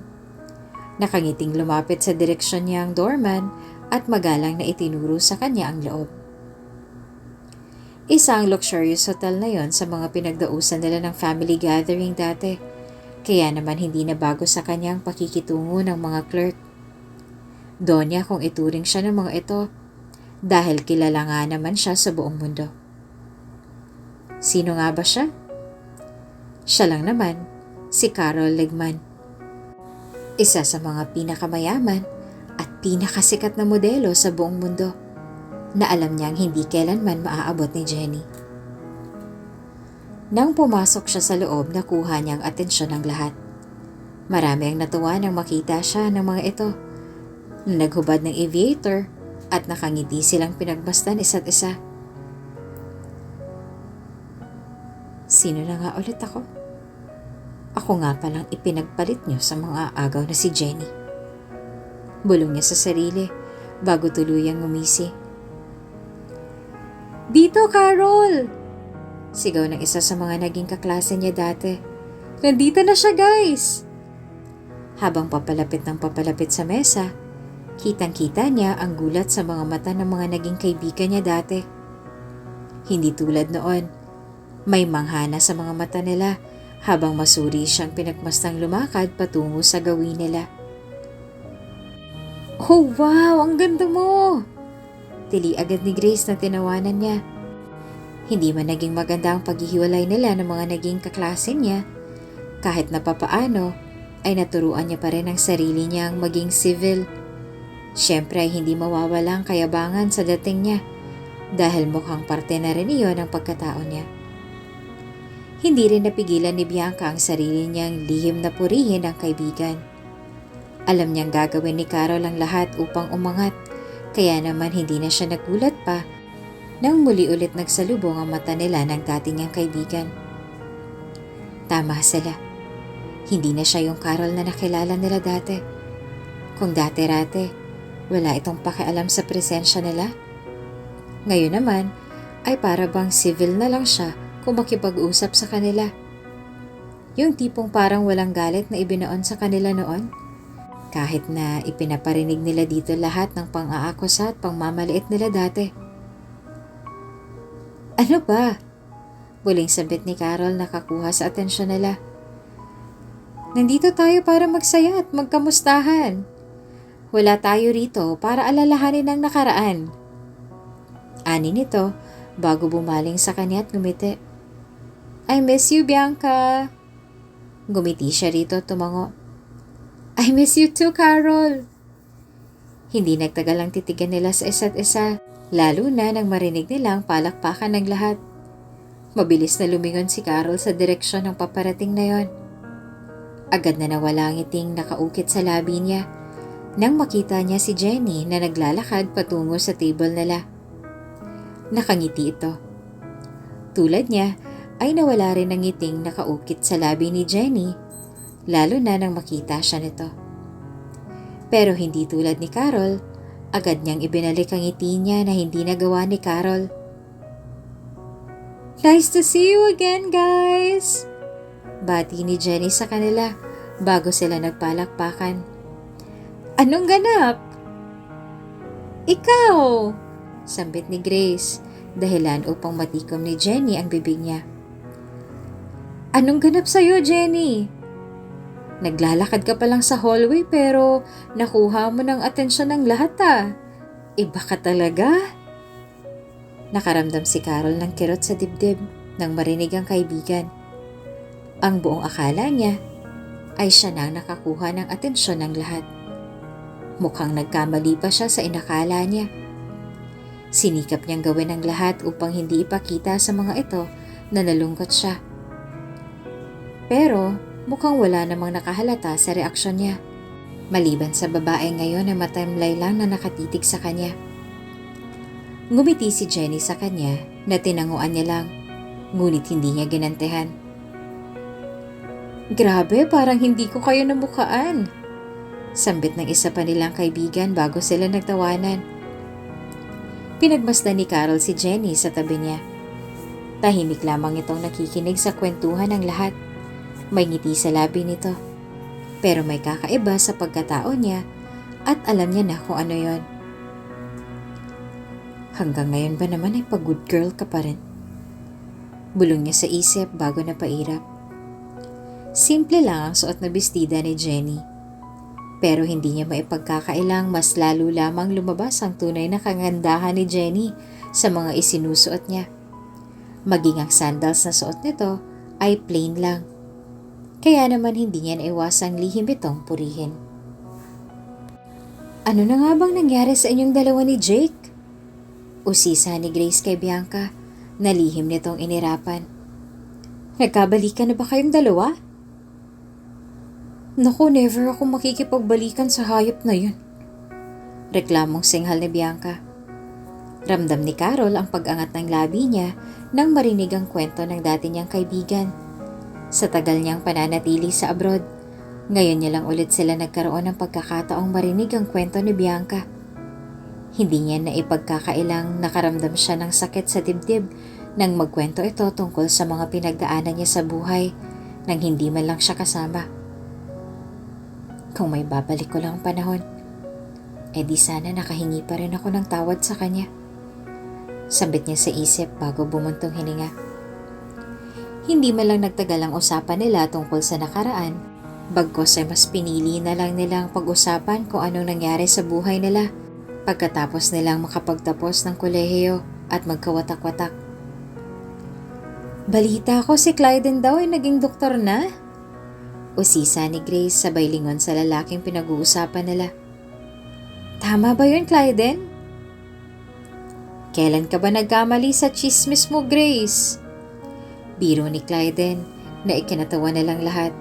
Nakangiting lumapit sa direksyon niya ang doorman at magalang na itinuro sa kanya ang loob. Isang luxurious hotel na yon sa mga pinagdausan nila ng family gathering dati, kaya naman hindi na bago sa kanyang pakikitungo ng mga clerk. Donya kung ituring siya ng mga ito, dahil kilala nga naman siya sa buong mundo. Sino nga ba siya? Siya lang naman, si Carol Legman. Isa sa mga pinakamayaman at pinakasikat na modelo sa buong mundo, na alam niyang hindi kailanman maaabot ni Jenny. Nang pumasok siya sa loob, nakuha niyang atensyon ng lahat. Marami ang natuwa nang makita siya ng mga ito, na naghubad ng aviator at nakangiti silang pinagmasdan isa't isa. Sino na nga ulit ako? Ako nga palang ipinagpalit niyo sa mga agaw na si Jenny. Bulong niya sa sarili bago tuluyang ngumisi. Dito, Carol! Sigaw ng isa sa mga naging kaklase niya dati. Nandito na siya, guys! Habang papalapit sa mesa, kitang-kita niya ang gulat sa mga mata ng mga naging kaibigan niya dati. Hindi tulad noon, may manghana sa mga mata nila habang masuri siyang pinagmastang lumakad patungo sa gawin nila. Oh wow, ang ganda mo! Tili agad ni Grace na tinawanan niya. Hindi man naging maganda ang paghihiwalay nila ng mga naging kaklase niya, kahit na papaano ay naturuan niya pa rin ang sarili niyang maging civil. Siyempre ay hindi mawawala ang kayabangan sa dating niya dahil mukhang parte na rin iyon ang pagkatao niya. Hindi rin napigilan ni Bianca ang sarili niyang lihim na purihin ang kaibigan. Alam niyang gagawin ni Carol ang lahat upang umangat, kaya naman hindi na siya nagulat pa nang muli ulit nagsalubong ang mata nila ng dati niyang kaibigan. Tama sila. Hindi na siya yung Carol na nakilala nila dati. Kung dati-rate, wala itong pakialam sa presensya nila. Ngayon naman ay para bang civil na lang siya kung makipag-usap sa kanila. Yung tipong parang walang galit na ibinoon sa kanila noon. Kahit na ipinaparinig nila dito lahat ng pang-aakusa at pangmamaliit nila dati. Ano ba? Muling sabit ni Carol nakakuha sa atensyon nila. Nandito tayo para magsaya at magkamustahan. Wala tayo rito para alalahanin ang nakaraan. Ani nito bago bumaling sa kanya at ngumiti. I miss you, Bianca. Gumiti siya rito at tumango. I miss you too, Carol. Hindi nagtagal ang titigan nila sa isa't isa, lalo na nang marinig nilang palakpakan ng lahat. Mabilis na lumingon si Carol sa direksyon ng paparating na yon. Agad na nawala ang ngiting nakaukit sa labi niya nang makita niya si Jenny na naglalakad patungo sa table nila. Nakangiti ito. Tulad niya ay nawala rin ang ngiting nakaukit sa labi ni Jenny, lalo na nang makita siya nito. Pero hindi tulad ni Carol, agad niyang ibinalik ang ngiti niya na hindi nagawa ni Carol. Nice to see you again, guys! Bati ni Jenny sa kanila bago sila nagpalakpakan. Anong ganap? Ikaw! Sambit ni Grace, dahilan upang matikom ni Jenny ang bibig niya. Anong ganap sa'yo, Jenny? Naglalakad ka pa lang sa hallway pero nakuha mo ng atensyon ng lahat Iba ka talaga? Nakaramdam si Carol ng kirot sa dibdib nang marinig ang kaibigan. Ang buong akala niya ay siya na ang nakakuha ng atensyon ng lahat. Mukhang nagkamali pa siya sa inakala niya. Sinikap niyang gawin ang lahat upang hindi ipakita sa mga ito na nalungkot siya. Pero mukhang wala namang nakahalata sa reaksyon niya, maliban sa babae ngayon na matamlay lang na nakatitig sa kanya. Ngumiti si Jenny sa kanya na tinanguan niya lang, ngunit hindi niya ginantihan. Grabe, parang hindi ko kayo namukaan. Sambit ng isa pa nilang kaibigan bago sila nagtawanan. Pinagmasdan ni Carol si Jenny sa tabi niya. Tahimik lamang itong nakikinig sa kwentuhan ng lahat. May ngiti sa labi nito. Pero may kakaiba sa pagkatao niya at alam niya na kung ano yon. Hanggang ngayon ba naman ay pag-good girl ka pa rin? Bulong niya sa isip bago napairap. Simple lang ang suot na bestida ni Jenny. Pero hindi niya maipagkakailang mas lalo lamang lumabas ang tunay na kagandahan ni Jenny sa mga isinusuot niya. Maging ang sandals na suot nito ay plain lang. Kaya naman hindi niya naiwasang lihim itong purihin. Ano na nga bang nangyari sa inyong dalawa ni Jake? Usisa ni Grace kay Bianca na lihim nitong inirapan. Nagkabalikan na ba kayong dalawa? Naku, never ako makikipagbalikan sa hayop na yun. Reklamong singhal ni Bianca. Ramdam ni Carol ang pag-angat ng labi niya nang marinig ang kwento ng dati niyang kaibigan. Sa tagal niyang pananatili sa abroad, ngayon niya lang ulit sila nagkaroon ng pagkakataong marinig ang kwento ni Bianca. Hindi niya na ipagkakailang nakaramdam siya ng sakit sa dibdib nang magkwento ito tungkol sa mga pinagdaanan niya sa buhay nang hindi man lang siya kasama. Kung may babalik ko lang ang panahon, di sana nakahingi pa rin ako ng tawad sa kanya. Sambit niya sa isip bago bumuntong hininga. Hindi man lang nagtagal ang usapan nila tungkol sa nakaraan, bagkos ay mas pinili na lang nilang pag-usapan kung anong nangyari sa buhay nila pagkatapos nilang makapagtapos ng kolehiyo at magkawatak-watak. Balita ko si Clyden daw ay naging doktor na? Usisa ni Grace sabay lingon sa lalaking pinag-uusapan nila. Tama ba yun, Clyden? Kailan ka ba nagkamali sa chismis mo, Grace? Biro ni Clyden na ikinatawa na lang lahat.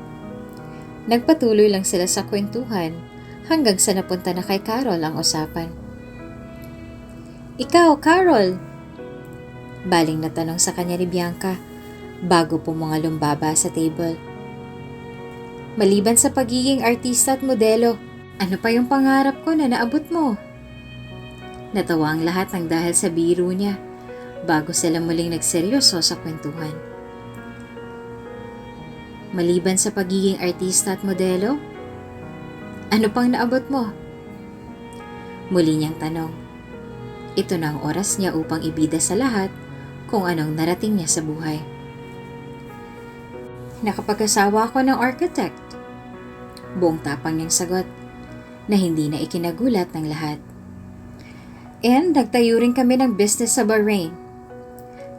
Nagpatuloy lang sila sa kwentuhan hanggang sa napunta na kay Carol ang usapan. Ikaw, Carol? Baling na tanong sa kanya ni Bianca bago lumbaba sa table. Maliban sa pagiging artista at modelo, ano pa yung pangarap ko na naabot mo? Natawa ang lahat ng dahil sa biro niya bago sila muling nagseryoso sa kwentuhan. Maliban sa pagiging artista at modelo, ano pang naabot mo? Muli niyang tanong. Ito na ang oras niya upang ibida sa lahat kung anong narating niya sa buhay. Nakapag-asawa ako ng architect. Buong tapang niyang sagot na hindi na ikinagulat ng lahat. And nagtayo rin kami ng business sa Bahrain.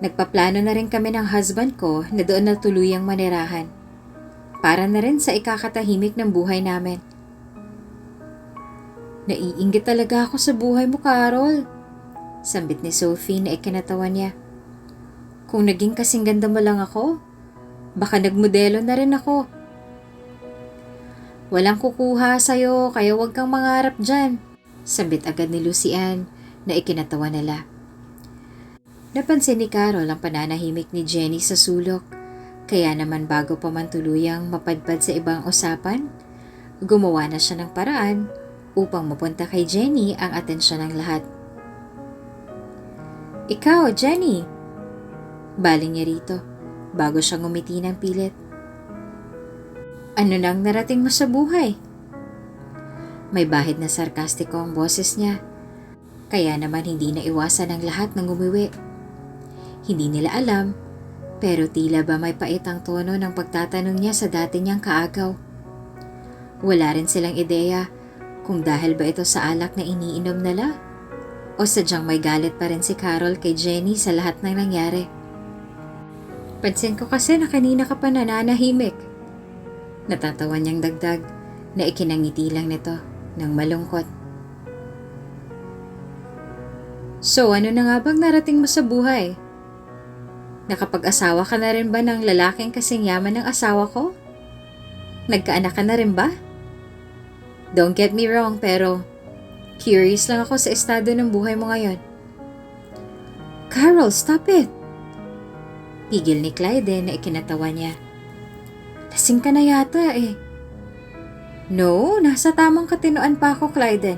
Nagpaplano na rin kami ng husband ko na doon na tuluyang manirahan. Para na rin sa ikakatahimik ng buhay namin. Naiinggit talaga ako sa buhay mo, Carol. Sambit ni Sophie na ikinatawa niya. Kung naging kasing ganda mo lang ako, baka nagmodelo na rin ako. Walang kukuha sa'yo kaya huwag kang mangarap dyan. Sambit agad ni Lucian na ikinatawa nila. Napansin ni Carol ang pananahimik ni Jenny sa sulok. Kaya naman bago pa man tuluyang mapadpad sa ibang usapan, gumawa na siya ng paraan upang mapunta kay Jenny ang atensyon ng lahat. Ikaw, Jenny! Baling niya rito bago siya ngumiti ng pilit. Ano nang narating mo sa buhay? May bahid na sarkastiko ang boses niya. Kaya naman hindi na iwasan ng lahat ng umiwi. Hindi nila alam, pero tila ba may pait ang tono ng pagtatanong niya sa dati niyang kaagaw. Wala rin silang ideya kung dahil ba ito sa alak na iniinom nila o sadyang may galit pa rin si Carol kay Jenny sa lahat ng nangyari. Pansin ko kasi na kanina ka pa nananahimik. Natatawa niyang dagdag na ikinangiti lang nito ng malungkot. So ano na nga bang narating mo sa buhay? Nakapag-asawa ka na rin ba ng lalaking kasing yaman ng asawa ko? Nagkaanak ka na rin ba? Don't get me wrong pero curious lang ako sa estado ng buhay mo ngayon. Carol, stop it! Pigil ni Clyde na ikinatawa niya. Lasing ka na yata eh. No, nasa tamang katinoan pa ako, Clyde.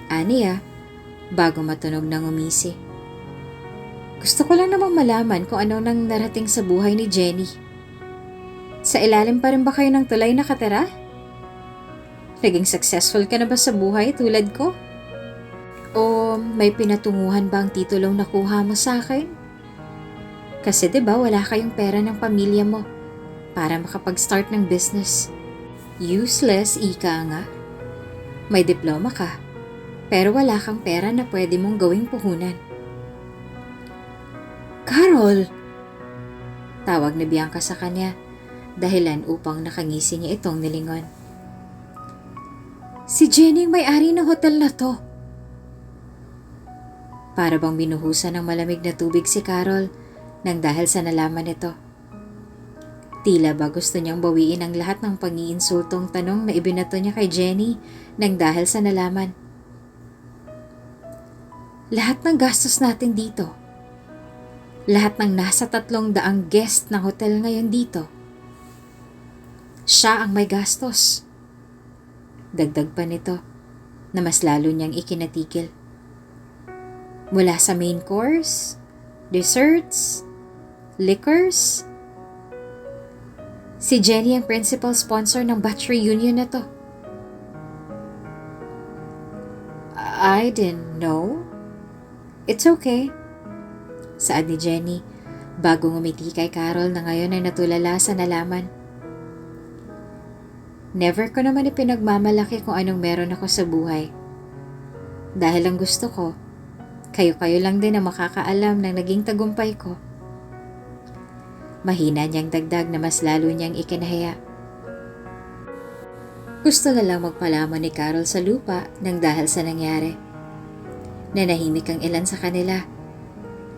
Aniya, bago matunog ng umisi. Gusto ko lang namang malaman kung ano nang narating sa buhay ni Jenny. Sa ilalim pa rin ba kayo ng tulay nakatira? Naging successful ka na ba sa buhay tulad ko? O may pinatunguhan ba ang titulong nakuha mo sa akin? Kasi 'di ba wala kayong pera ng pamilya mo para makapag-start ng business. Useless, ika nga. May diploma ka, pero wala kang pera na pwede mong gawing puhunan. Carol! Tawag ni Bianca sa kanya, dahilan upang nakangisi niya itong nilingon. Si Jenny ang may-ari ng hotel na to. Para bang binuhusan ng malamig na tubig si Carol nang dahil sa nalaman nito. Tila ba gusto niyang bawiin ang lahat ng pang-iinsultong tanong na ibinato niya kay Jenny nang dahil sa nalaman. Lahat ng gastos natin dito. Lahat ng nasa 300 guest ng hotel ngayon dito. Siya ang may gastos. Dagdag pa nito na mas lalo niyang ikinatigil. Mula sa main course, desserts, liquors. Si Jenny ang principal sponsor ng batch reunion na to. I didn't know. It's okay. Saad ni Jenny bago ngumiti kay Carol na ngayon ay natulala sa nalaman. Never ko naman ipinagmamalaki kung anong meron ako sa buhay. Dahil ang gusto ko, kayo-kayo lang din ang makakaalam ng naging tagumpay ko. Mahina niyang dagdag na mas lalo niyang ikinahiya. Gusto na lang magpalaman ni Carol sa lupa nang dahil sa nangyari. Nanahimik ang ilan sa kanila,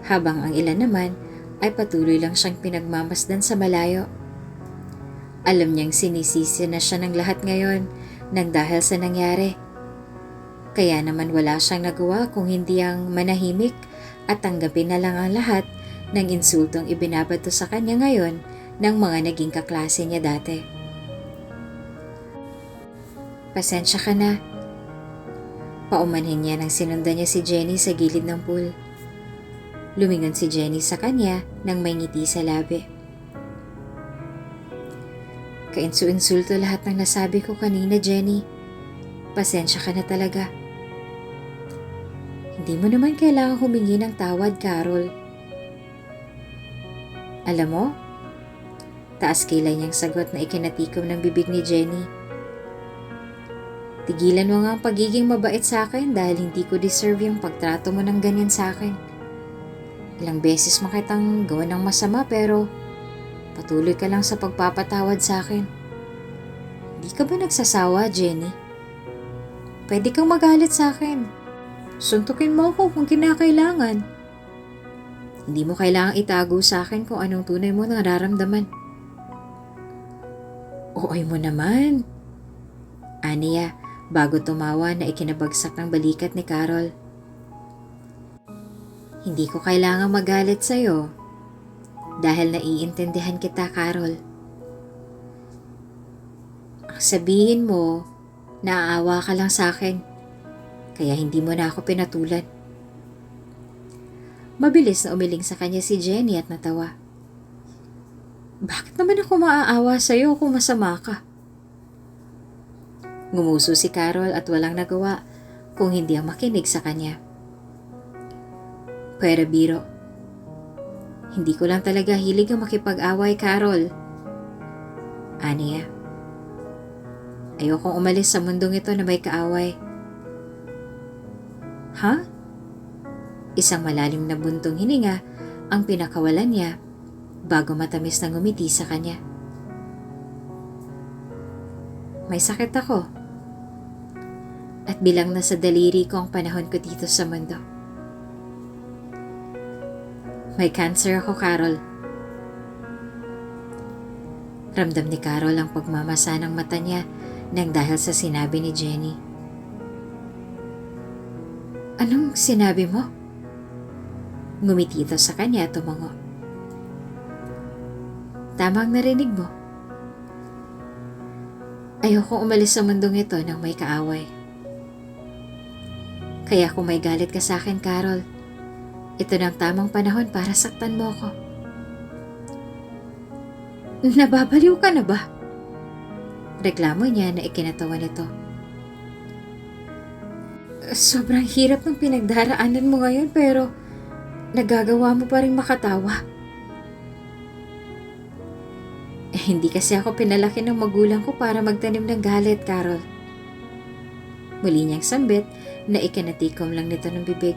habang ang ilan naman ay patuloy lang siyang pinagmamasdan sa malayo. Alam niyang sinisisi na siya ng lahat ngayon nang dahil sa nangyari. Kaya naman wala siyang nagawa kung hindi ang manahimik at tanggapin na lang ang lahat ng insultong ibinabato sa kanya ngayon ng mga naging kaklase niya dati. Pasensya ka na. Paumanhin niya nang sinundan niya si Jenny sa gilid ng pool. Lumingon si Jenny sa kanya nang may ngiti sa labi. Kainsu-insulto lahat ng nasabi ko kanina, Jenny. Pasensya ka na talaga. Hindi mo naman kailangang humingi ng tawad, Carol. Alam mo, Taas kilay niyang sagot na ikinatikom ng bibig ni Jenny. Tigilan mo nga ang pagiging mabait sa akin dahil hindi ko deserve yung pagtrato mo ng ganyan sa akin. Ilang beses makitang gawa ng masama pero patuloy ka lang sa pagpapatawad sa akin. Di ka ba nagsasawa, Jenny? Pwede kang magalit sa akin. Suntukin mo ako kung kinakailangan. Hindi mo kailangang itago sa akin kung anong tunay mo nararamdaman. Oy mo naman. Aniya, bago tumawa na ikinabagsak ng balikat ni Carol. Hindi ko kailangang magalit sa'yo dahil naiintindihan kita, Carol. Ang sabihin mo, naaawa ka lang sa akin, kaya hindi mo na ako pinatulan. Mabilis na umiling sa kanya si Jenny at natawa. Bakit naman ako maaawa sa'yo kung masama ka? Ngumuso si Carol at walang nagawa kung hindi ang makinig sa kanya. Pero biro, hindi ko lang talaga hilig ang makipag-away, Carol. Aniya, ayokong umalis sa mundong ito na may kaaway. Ha? Isang malalim na buntong hininga ang pinakawalan niya bago matamis na ngumiti sa kanya. May sakit ako. At bilang nasa daliri ko ang panahon ko dito sa mundo. May cancer ako, Carol. Ramdam ni Carol ang pagmamasa ng mata niya nang dahil sa sinabi ni Jenny. Anong sinabi mo? Ngumiti ito sa kanya at tumango. Tamang narinig mo. Ayokong umalis sa mundong ito nang may kaaway. Kaya kung may galit ka sa akin, Carol, ito na ang tamang panahon para saktan mo ako. Nababaliw ka na ba? Reklamo niya na ikinatawa nito. Sobrang hirap ng pinagdaraanan mo ngayon pero nagagawa mo pa rin makatawa. Hindi kasi ako pinalaki ng magulang ko para magtanim ng galit, Carol. Muli niyang sambit na ikinatikom lang nito ng bibig.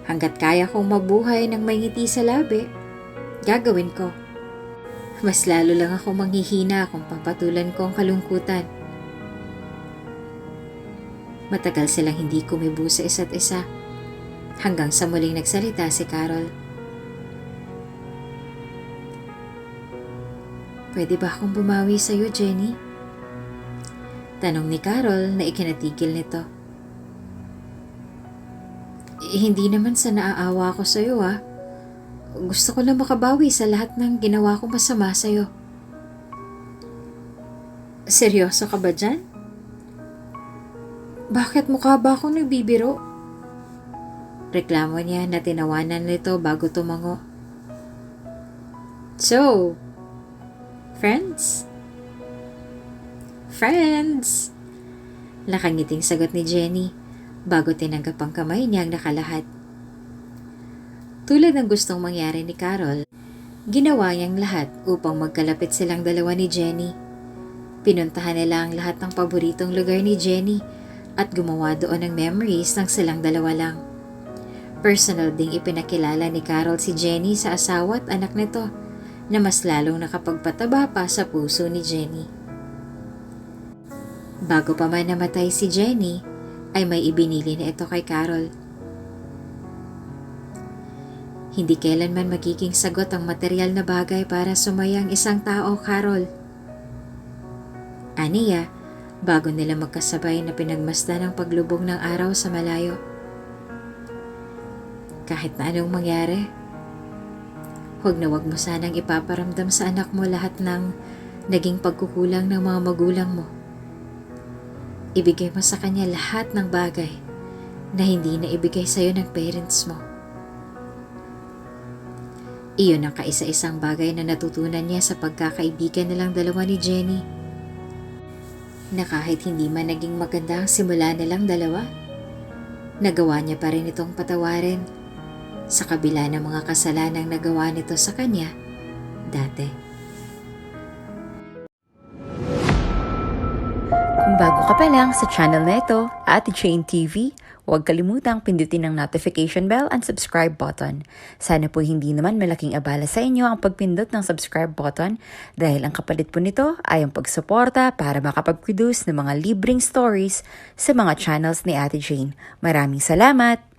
Hanggat kaya kong mabuhay ng may ngiti sa labi, gagawin ko. Mas lalo lang ako manghihina kung papatulan ko ang kalungkutan. Matagal silang hindi kumibo sa isa't isa, hanggang sa muling nagsalita si Carol. Pwede ba akong bumawi sa'yo, Jenny? Tanong ni Carol na ikinatigil nito. Hindi naman sa naaawa ko sa'yo, ha. Gusto ko lang makabawi sa lahat ng ginawa kong masama sa'yo. Seryoso ka ba dyan? Bakit mukha ba akong nagbibiro? Reklamo niya na tinawanan nito bago tumango. So, friends? Friends! Lakangiting sagot ni Jenny bago tinanggap ang kamay niyang nakalahad. Tulad ng gustong mangyari ni Carol, ginawa niyang lahat upang magkalapit silang dalawa ni Jenny. Pinuntahan nila ang lahat ng paboritong lugar ni Jenny at gumawa doon ng memories ng silang dalawa lang. Personal ding ipinakilala ni Carol si Jenny sa asawa at anak nito na mas lalong nakapagpataba pa sa puso ni Jenny. Bago pa man namatay si Jenny, ay may ibinili na ito kay Carol. Hindi kailanman magiging sagot ang material na bagay para sumayang isang tao, Carol. Aniya, bago nila magkasabay na pinagmasdan ang paglubog ng araw sa malayo. Kahit na anong mangyari, huwag na huwag mo sanang ipaparamdam sa anak mo lahat ng naging pagkukulang ng mga magulang mo. Ibigay mo sa kanya lahat ng bagay na hindi na ibigay sa'yo ng parents mo. Iyon ang kaisa-isang bagay na natutunan niya sa pagkakaibigan nilang dalawa ni Jenny. Na kahit hindi man naging maganda ang simula nilang dalawa, nagawa niya pa rin itong patawarin sa kabila ng mga kasalanang nagawa nito sa kanya dati. bago ka pa lang sa channel na ito, Ate Jane TV, huwag kalimutang pindutin ang notification bell and subscribe button. Sana po hindi naman malaking abala sa inyo ang pagpindot ng subscribe button dahil ang kapalit po nito ay ang pagsuporta para makapag-produce ng mga libreng stories sa mga channels ni Ate Jane. Maraming salamat!